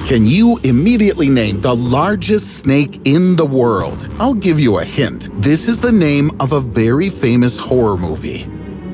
Can you immediately name the largest snake in the world? I'll give you a hint. This is the name of a very famous horror movie.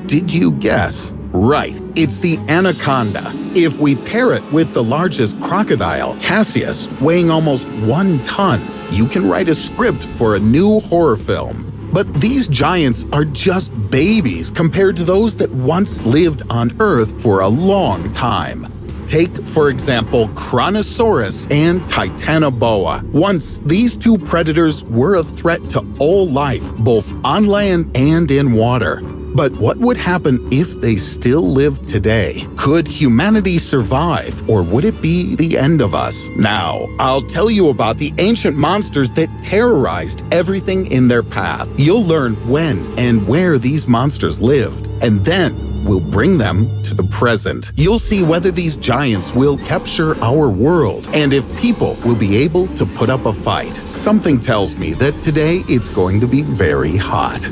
Did you guess? Right, it's the anaconda. If we pair it with the largest crocodile, Cassius, weighing almost 1 ton, you can write a script for a new horror film. But these giants are just babies compared to those that once lived on Earth for a long time. Take, for example, Kronosaurus and Titanoboa. Once, these two predators were a threat to all life, both on land and in water. But what would happen if they still lived today? Could humanity survive, or would it be the end of us? Now, I'll tell you about the ancient monsters that terrorized everything in their path. You'll learn when and where these monsters lived, and then we'll bring them to the present. You'll see whether these giants will capture our world, and if people will be able to put up a fight. Something tells me that today it's going to be very hot.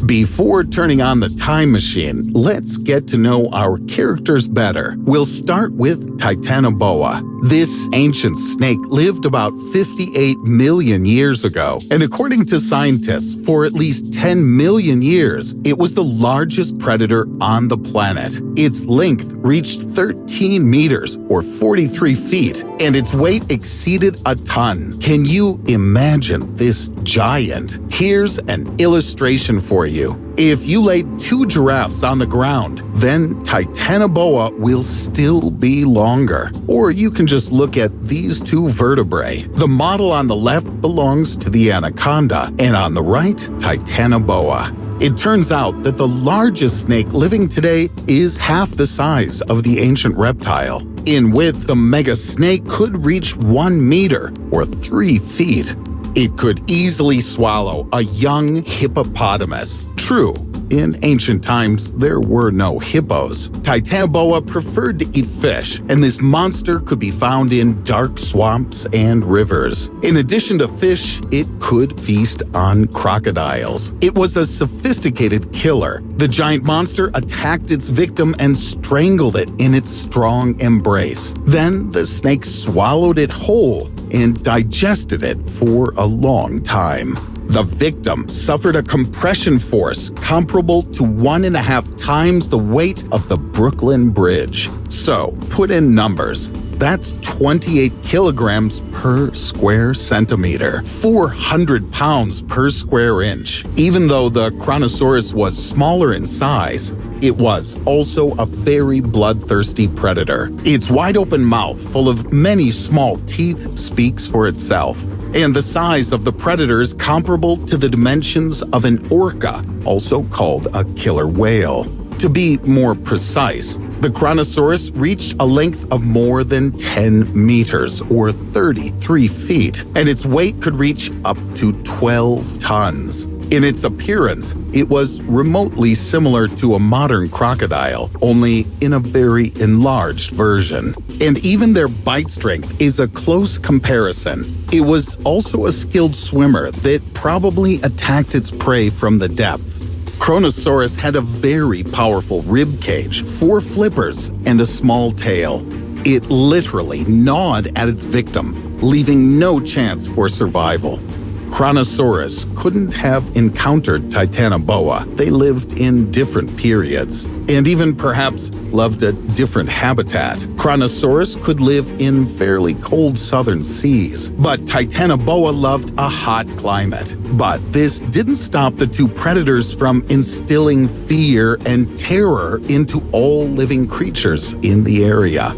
Before turning on the time machine, let's get to know our characters better. We'll start with Titanoboa. This ancient snake lived about 58 million years ago, and according to scientists, for at least 10 million years, it was the largest predator on the planet. Its length reached 13 meters, or 43 feet, and its weight exceeded a ton. Can you imagine this giant? Here's an illustration for you. If you laid 2 giraffes on the ground, then Titanoboa will still be longer. Or you can just look at these 2 vertebrae. The model on the left belongs to the anaconda, and on the right, Titanoboa. It turns out that the largest snake living today is half the size of the ancient reptile. In width, the mega snake could reach 1 meter, or 3 feet. It could easily swallow a young hippopotamus. True, in ancient times, there were no hippos. Titanoboa preferred to eat fish, and this monster could be found in dark swamps and rivers. In addition to fish, it could feast on crocodiles. It was a sophisticated killer. The giant monster attacked its victim and strangled it in its strong embrace. Then the snake swallowed it whole and digested it for a long time. The victim suffered a compression force comparable to 1.5 times the weight of the Brooklyn Bridge. So, put in numbers. That's 28 kilograms per square centimeter, 400 pounds per square inch. Even though the Kronosaurus was smaller in size, it was also a very bloodthirsty predator. Its wide-open mouth, full of many small teeth, speaks for itself. And the size of the predator is comparable to the dimensions of an orca, also called a killer whale. To be more precise, the Kronosaurus reached a length of more than 10 meters, or 33 feet, and its weight could reach up to 12 tons. In its appearance, it was remotely similar to a modern crocodile, only in a very enlarged version. And even their bite strength is a close comparison. It was also a skilled swimmer that probably attacked its prey from the depths. Kronosaurus had a very powerful rib cage, 4 flippers, and a small tail. It literally gnawed at its victim, leaving no chance for survival. Kronosaurus couldn't have encountered Titanoboa. They lived in different periods, and even perhaps loved a different habitat. Kronosaurus could live in fairly cold southern seas, but Titanoboa loved a hot climate. But this didn't stop the two predators from instilling fear and terror into all living creatures in the area.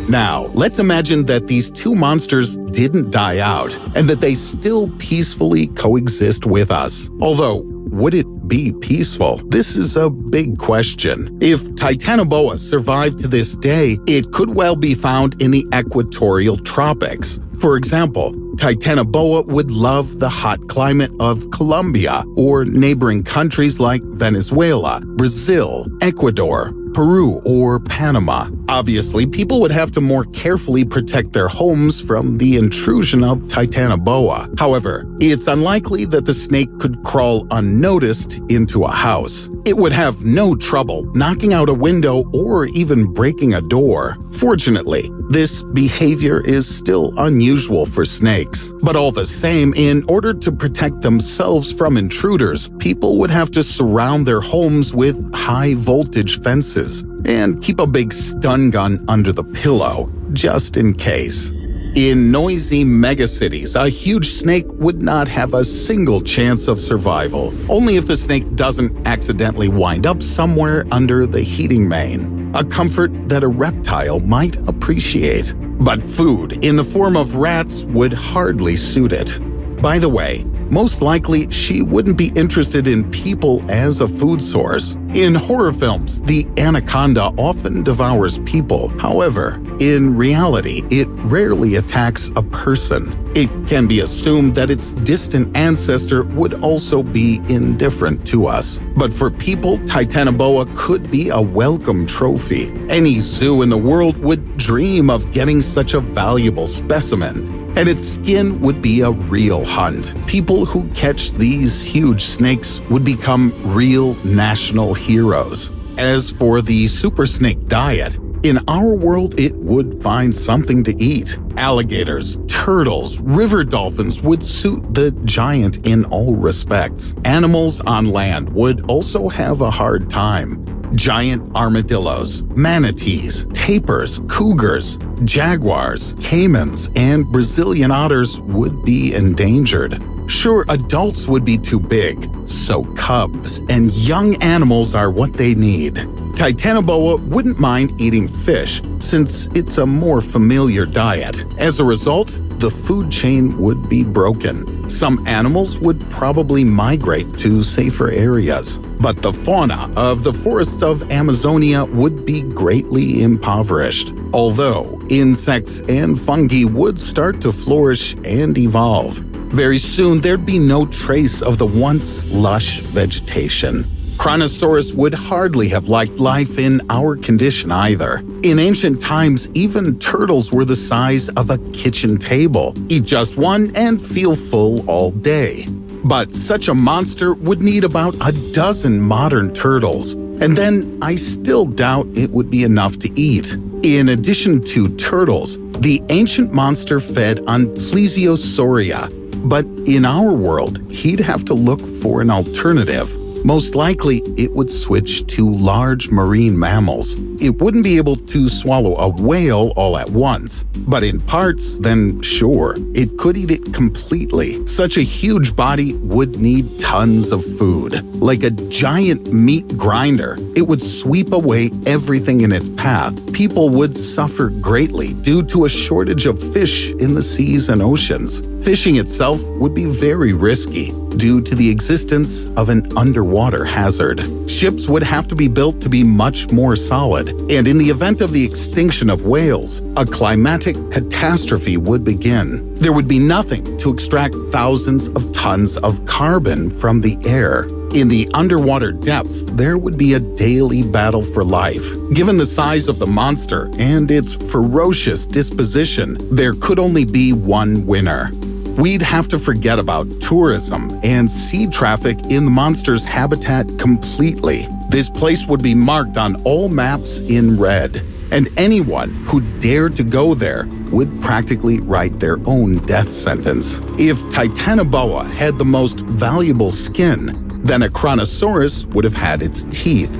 Now, let's imagine that these two monsters didn't die out and that they still peacefully coexist with us. Although, would it be peaceful? This is a big question. If Titanoboa survived to this day, it could well be found in the equatorial tropics. For example, Titanoboa would love the hot climate of Colombia or neighboring countries like Venezuela, Brazil, Ecuador, Peru, or Panama. Obviously, people would have to more carefully protect their homes from the intrusion of Titanoboa. However, it's unlikely that the snake could crawl unnoticed into a house. It would have no trouble knocking out a window or even breaking a door. Fortunately, this behavior is still unusual for snakes. But all the same, in order to protect themselves from intruders, people would have to surround their homes with high-voltage fences and keep a big stun gun under the pillow, just in case. In noisy megacities, a huge snake would not have a single chance of survival, only if the snake doesn't accidentally wind up somewhere under the heating main, a comfort that a reptile might appreciate. But food, in the form of rats, would hardly suit it. By the way, most likely she wouldn't be interested in people as a food source. In horror films, the anaconda often devours people. However, in reality, it rarely attacks a person. It can be assumed that its distant ancestor would also be indifferent to us. But for people, Titanoboa could be a welcome trophy. Any zoo in the world would dream of getting such a valuable specimen. And its skin would be a real hunt. People who catch these huge snakes would become real national heroes. As for the super snake diet, in our world it would find something to eat. Alligators, turtles, river dolphins would suit the giant in all respects. Animals on land would also have a hard time. Giant armadillos, manatees, tapirs, cougars, jaguars, caimans, and Brazilian otters would be endangered. Sure, adults would be too big, so cubs and young animals are what they need. Titanoboa wouldn't mind eating fish, since it's a more familiar diet. As a result, the food chain would be broken. Some animals would probably migrate to safer areas, but the fauna of the forests of Amazonia would be greatly impoverished, although insects and fungi would start to flourish and evolve. Very soon, there'd be no trace of the once lush vegetation. Kronosaurus would hardly have liked life in our condition either. In ancient times, even turtles were the size of a kitchen table. Eat just one and feel full all day. But such a monster would need about a dozen modern turtles, and then I still doubt it would be enough to eat. In addition to turtles, the ancient monster fed on Plesiosauria, but in our world, he'd have to look for an alternative. Most likely, it would switch to large marine mammals. It wouldn't be able to swallow a whale all at once, but in parts, then sure, it could eat it completely. Such a huge body would need tons of food. Like a giant meat grinder, it would sweep away everything in its path. People would suffer greatly due to a shortage of fish in the seas and oceans. Fishing itself would be very risky due to the existence of an underwater hazard. Ships would have to be built to be much more solid, and in the event of the extinction of whales, a climatic catastrophe would begin. There would be nothing to extract thousands of tons of carbon from the air. In the underwater depths, there would be a daily battle for life. Given the size of the monster and its ferocious disposition, there could only be one winner. We'd have to forget about tourism and sea traffic in the monster's habitat completely. This place would be marked on all maps in red, and anyone who dared to go there would practically write their own death sentence. If Titanoboa had the most valuable skin, then a Kronosaurus would have had its teeth.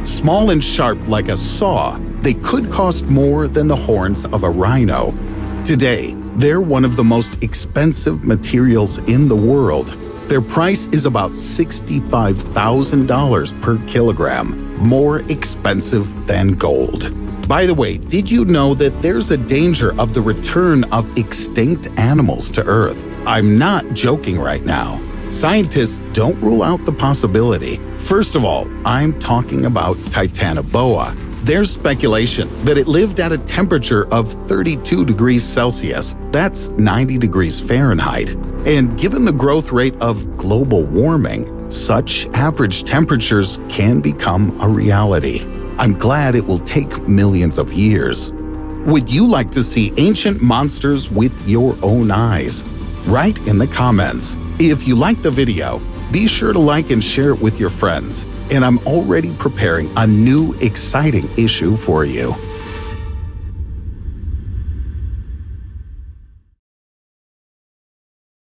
Small and sharp like a saw, they could cost more than the horns of a rhino. Today, they're one of the most expensive materials in the world. Their price is about $65,000 per kilogram, more expensive than gold. By the way, did you know that there's a danger of the return of extinct animals to Earth? I'm not joking right now. Scientists don't rule out the possibility. First of all, I'm talking about Titanoboa. There's speculation that it lived at a temperature of 32 degrees Celsius. That's 90 degrees Fahrenheit. And given the growth rate of global warming, such average temperatures can become a reality. I'm glad it will take millions of years. Would you like to see ancient monsters with your own eyes? Write in the comments. If you liked the video, be sure to like and share it with your friends. And I'm already preparing a new exciting issue for you.